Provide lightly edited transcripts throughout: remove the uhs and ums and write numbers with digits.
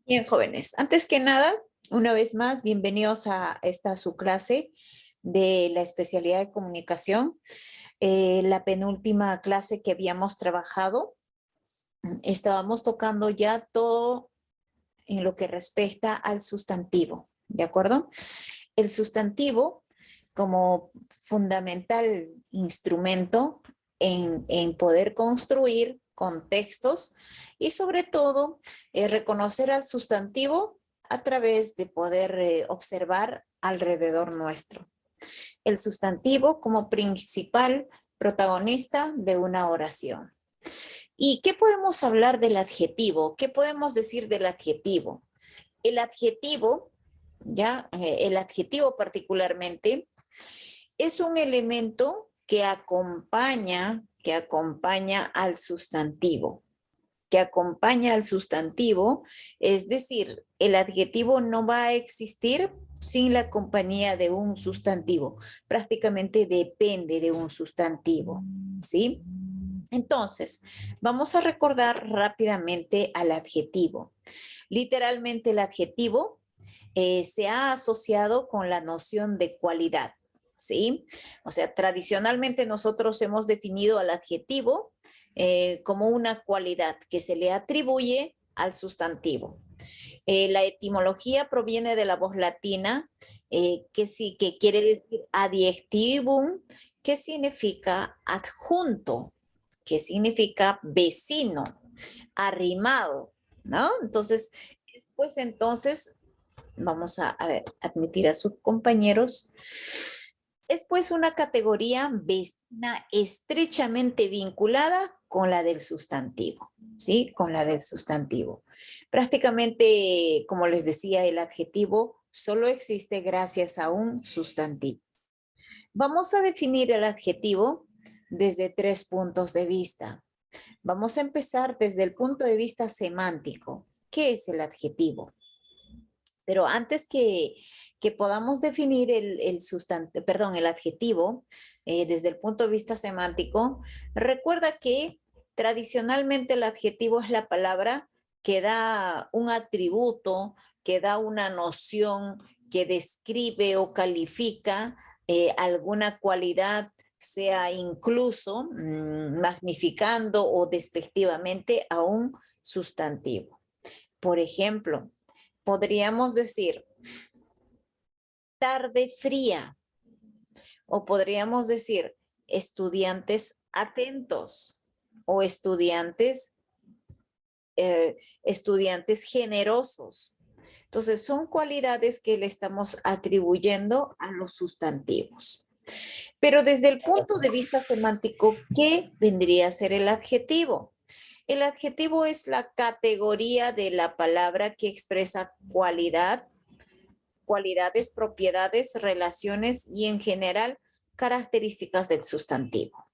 Bien, jóvenes, antes que nada, una vez más, bienvenidos a esta su clase de la especialidad de comunicación. La penúltima clase que habíamos trabajado, estábamos tocando ya todo en lo que respecta al sustantivo, ¿de acuerdo? El sustantivo como fundamental instrumento en poder construir contextos y sobre todo reconocer al sustantivo a través de poder observar alrededor nuestro. El sustantivo como principal protagonista de una oración. ¿Y qué podemos hablar del adjetivo? ¿Qué podemos decir del adjetivo? El adjetivo, el adjetivo particularmente, es un elemento que acompaña al sustantivo, es decir, el adjetivo no va a existir sin la compañía de un sustantivo, prácticamente depende de un sustantivo, ¿sí? Entonces, vamos a recordar rápidamente al adjetivo. Literalmente el adjetivo se ha asociado con la noción de cualidad, ¿sí? O sea, tradicionalmente nosotros hemos definido al adjetivo como una cualidad que se le atribuye al sustantivo. La etimología proviene de la voz latina, que quiere decir adjectivum, que significa adjunto, que significa vecino, arrimado, ¿no? Entonces, vamos a ver, admitir a sus compañeros. Es pues una categoría vecina estrechamente vinculada con la del sustantivo, ¿sí? Con la del sustantivo. Prácticamente, como les decía, el adjetivo solo existe gracias a un sustantivo. Vamos a definir el adjetivo desde 3 puntos de vista. Vamos a empezar desde el punto de vista semántico. ¿Qué es el adjetivo? Pero antes que podamos definir el adjetivo desde el punto de vista semántico, recuerda que tradicionalmente el adjetivo es la palabra que da un atributo, que da una noción, que describe o califica alguna cualidad, sea incluso magnificando o despectivamente a un sustantivo. Por ejemplo, podríamos decir tarde fría o podríamos decir estudiantes atentos o estudiantes generosos. Entonces son cualidades que le estamos atribuyendo a los sustantivos. Pero desde el punto de vista semántico, ¿qué vendría a ser el adjetivo? El adjetivo es la categoría de la palabra que expresa cualidad, cualidades, propiedades, relaciones y en general características del sustantivo.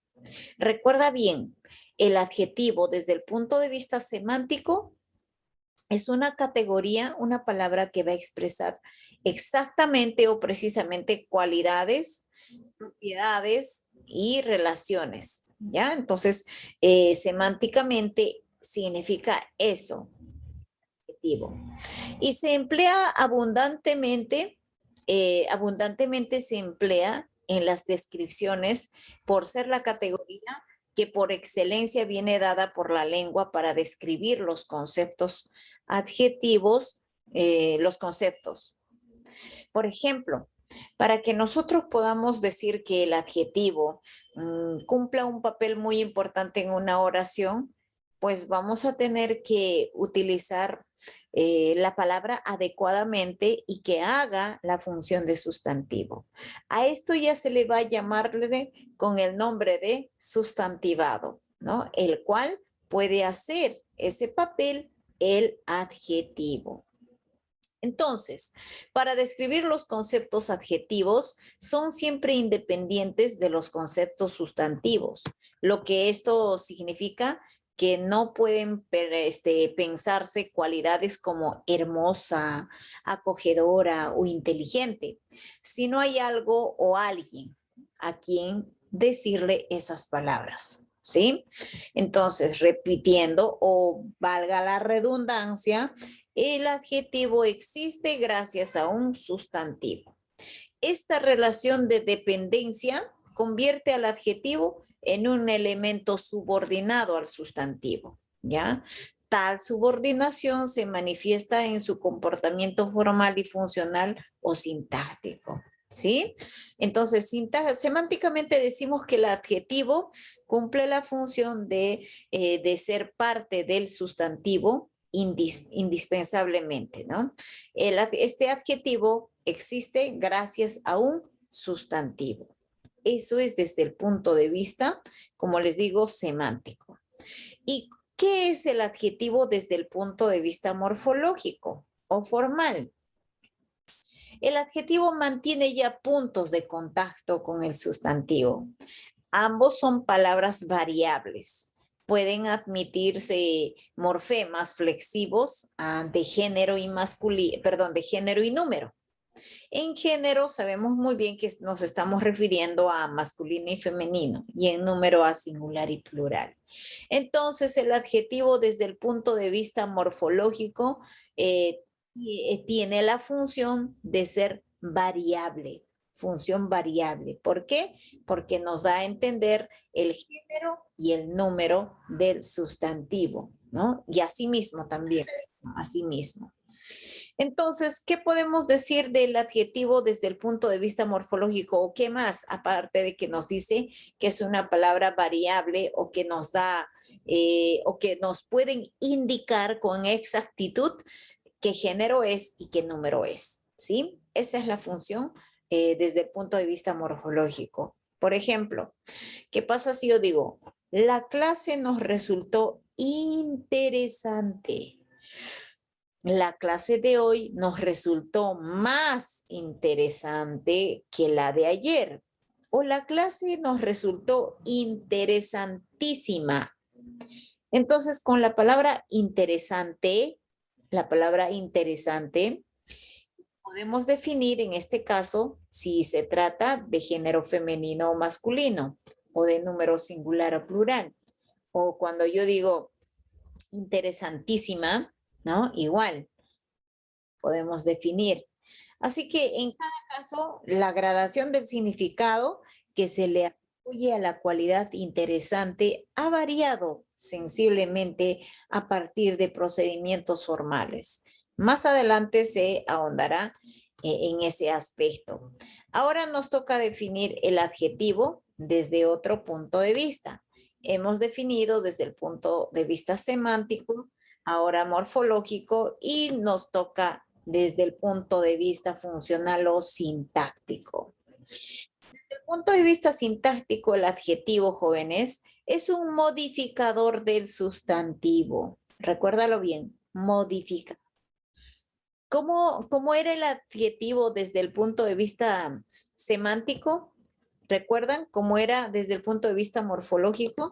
Recuerda bien, el adjetivo desde el punto de vista semántico es una categoría, una palabra que va a expresar exactamente o precisamente cualidades, propiedades y relaciones. ¿Ya? Entonces, semánticamente significa eso, adjetivo. Y se emplea abundantemente se emplea en las descripciones por ser la categoría que por excelencia viene dada por la lengua para describir los conceptos adjetivos, los conceptos. Por ejemplo, para que nosotros podamos decir que el adjetivo cumpla un papel muy importante en una oración, pues vamos a tener que utilizar la palabra adecuadamente y que haga la función de sustantivo. A esto ya se le va a llamarle con el nombre de sustantivado, ¿no? El cual puede hacer ese papel el adjetivo. Entonces, para describir los conceptos adjetivos, son siempre independientes de los conceptos sustantivos, lo que esto significa que no pueden pensarse cualidades como hermosa, acogedora o inteligente, si no hay algo o alguien a quien decirle esas palabras, ¿sí? Entonces, repitiendo o valga la redundancia, El adjetivo existe gracias a un sustantivo. Esta relación de dependencia convierte al adjetivo en un elemento subordinado al sustantivo, ¿ya? Tal subordinación se manifiesta en su comportamiento formal y funcional o sintáctico, ¿sí? Entonces, semánticamente decimos que el adjetivo cumple la función de ser parte del sustantivo indispensablemente, ¿no? Este adjetivo existe gracias a un sustantivo. Eso es desde el punto de vista, como les digo, semántico. ¿Y qué es el adjetivo desde el punto de vista morfológico o formal? El adjetivo mantiene ya puntos de contacto con el sustantivo. Ambos son palabras variables. Pueden admitirse morfemas flexivos de género y de género y número. En género sabemos muy bien que nos estamos refiriendo a masculino y femenino y en número a singular y plural. Entonces el adjetivo desde el punto de vista morfológico tiene la función de ser variable, función variable. ¿Por qué? Porque nos da a entender el género y el número del sustantivo, ¿no? Y asimismo también, asimismo. Entonces, ¿qué podemos decir del adjetivo desde el punto de vista morfológico? ¿O qué más? Aparte de que nos dice que es una palabra variable o que nos da o que nos pueden indicar con exactitud qué género es y qué número es, ¿sí? Esa es la función desde el punto de vista morfológico. Por ejemplo, ¿qué pasa si yo digo, la clase nos resultó interesante? La clase de hoy nos resultó más interesante que la de ayer. O la clase nos resultó interesantísima. Entonces, con la palabra interesante, podemos definir en este caso si se trata de género femenino o masculino, o de número singular o plural. O cuando yo digo interesantísima, ¿no? Igual podemos definir. Así que en cada caso, la gradación del significado que se le atribuye a la cualidad interesante ha variado sensiblemente a partir de procedimientos formales. Más adelante se ahondará en ese aspecto. Ahora nos toca definir el adjetivo desde otro punto de vista. Hemos definido desde el punto de vista semántico, ahora morfológico, y nos toca desde el punto de vista funcional o sintáctico. Desde el punto de vista sintáctico, el adjetivo, jóvenes, es un modificador del sustantivo. Recuérdalo bien, modifica. ¿Cómo era el adjetivo desde el punto de vista semántico? ¿Recuerdan cómo era desde el punto de vista morfológico?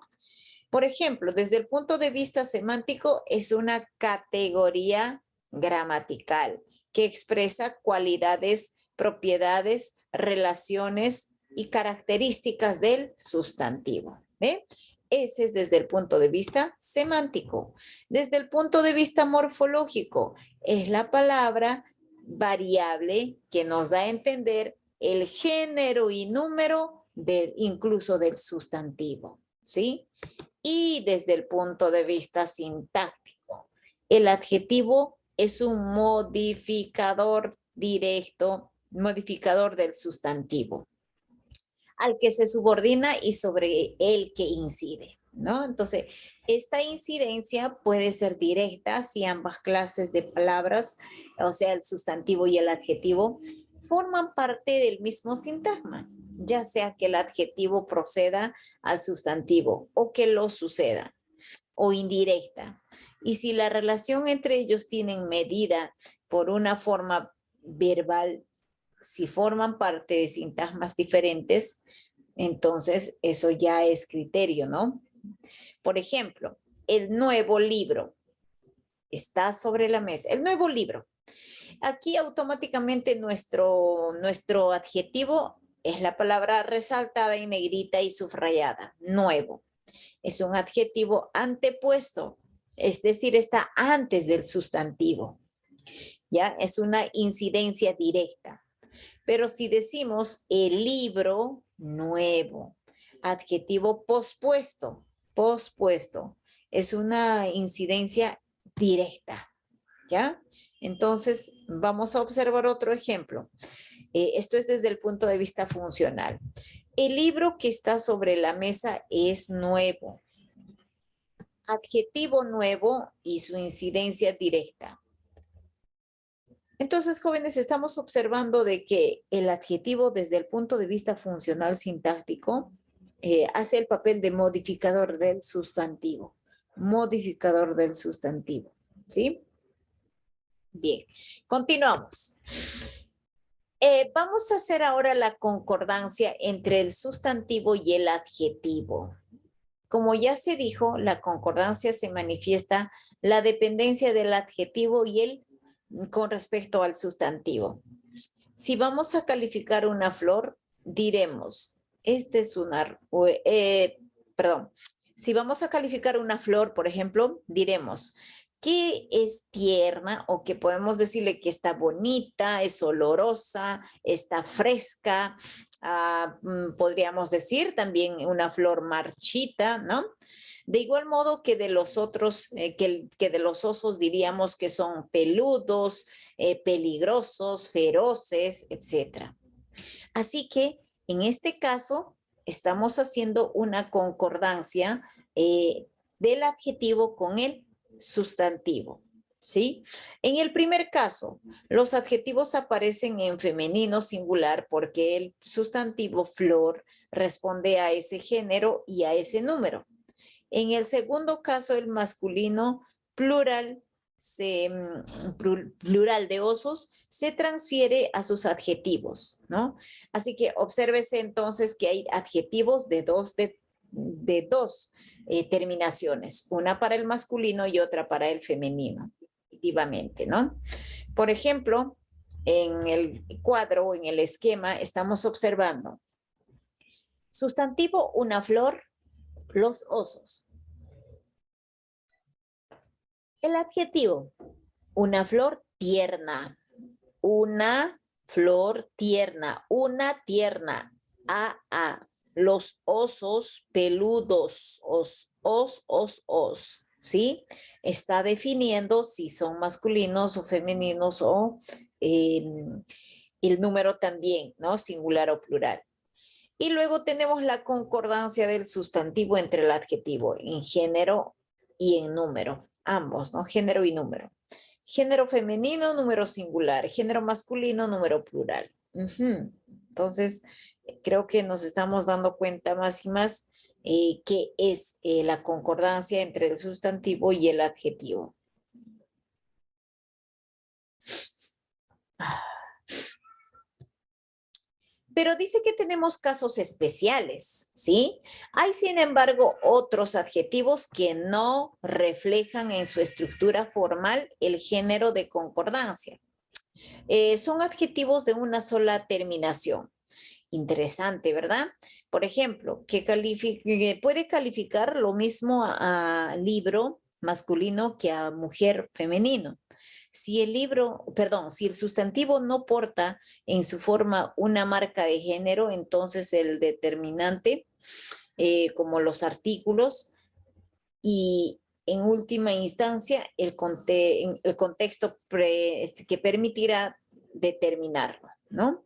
Por ejemplo, desde el punto de vista semántico es una categoría gramatical que expresa cualidades, propiedades, relaciones y características del sustantivo. ¿Ve? Ese es desde el punto de vista semántico. Desde el punto de vista morfológico, es la palabra variable que nos da a entender el género y número incluso del sustantivo. ¿Sí? Y desde el punto de vista sintáctico, el adjetivo es un modificador directo, modificador del sustantivo, al que se subordina y sobre el que incide, ¿no? Entonces, esta incidencia puede ser directa si ambas clases de palabras, o sea, el sustantivo y el adjetivo, forman parte del mismo sintagma, ya sea que el adjetivo proceda al sustantivo o que lo suceda, o indirecta. Y si la relación entre ellos tienen medida por una forma verbal, si forman parte de sintagmas diferentes, entonces eso ya es criterio, ¿no? Por ejemplo, el nuevo libro está sobre la mesa. El nuevo libro. Aquí automáticamente nuestro adjetivo es la palabra resaltada en negrita y subrayada, nuevo. Es un adjetivo antepuesto, es decir, está antes del sustantivo. ¿Ya? Es una incidencia directa. Pero si decimos el libro nuevo, adjetivo pospuesto, pospuesto, es una incidencia directa, ¿ya? Entonces, vamos a observar otro ejemplo. Esto es desde el punto de vista funcional. El libro que está sobre la mesa es nuevo. Adjetivo nuevo y su incidencia directa. Entonces, jóvenes, estamos observando de que el adjetivo desde el punto de vista funcional sintáctico hace el papel de modificador del sustantivo. Modificador del sustantivo. ¿Sí? Bien, continuamos. Vamos a hacer ahora la concordancia entre el sustantivo y el adjetivo. Como ya se dijo, la concordancia se manifiesta la dependencia del adjetivo y el con respecto al sustantivo. Si vamos a calificar una flor, diremos, este es una, perdón, si vamos a calificar una flor, por ejemplo, diremos que es tierna o que podemos decirle que está bonita, es olorosa, está fresca, podríamos decir también una flor marchita, ¿no? De igual modo que de los otros, que de los osos diríamos que son peludos, peligrosos, feroces, etc. Así que en este caso estamos haciendo una concordancia del adjetivo con el sustantivo. ¿Sí? En el primer caso, los adjetivos aparecen en femenino singular porque el sustantivo flor responde a ese género y a ese número. En el segundo caso, el masculino plural, plural de osos se transfiere a sus adjetivos, ¿no? Así que obsérvese entonces que hay adjetivos de dos terminaciones, una para el masculino y otra para el femenino, efectivamente, ¿no? Por ejemplo, en el cuadro, en el esquema, estamos observando sustantivo, una flor, los osos. El adjetivo, una flor tierna, una flor tierna, una tierna, los osos peludos, ¿sí? Está definiendo si son masculinos o femeninos o el número también, ¿no? Singular o plural. Y luego tenemos la concordancia del sustantivo entre el adjetivo en género y en número, ambos, ¿no? Género y número. Género femenino, número singular. Género masculino, número plural. Entonces, creo que nos estamos dando cuenta más y más que es la concordancia entre el sustantivo y el adjetivo. Pero dice que tenemos casos especiales, ¿sí? Hay, sin embargo, otros adjetivos que no reflejan en su estructura formal el género de concordancia. Son adjetivos de una sola terminación. Interesante, ¿verdad? Por ejemplo, que puede calificar lo mismo a libro masculino que a mujer femenino. Si el libro, perdón, si el sustantivo no porta en su forma una marca de género, entonces el determinante, como los artículos, y en última instancia el contexto que permitirá determinarlo, ¿no?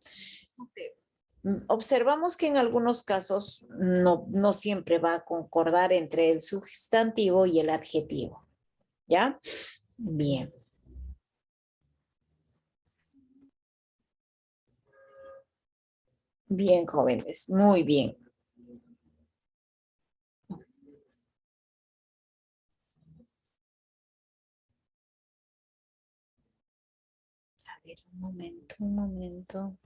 Observamos que en algunos casos no siempre va a concordar entre el sustantivo y el adjetivo, ¿ya? Bien. Bien, jóvenes, muy bien. A ver, un momento, un momento.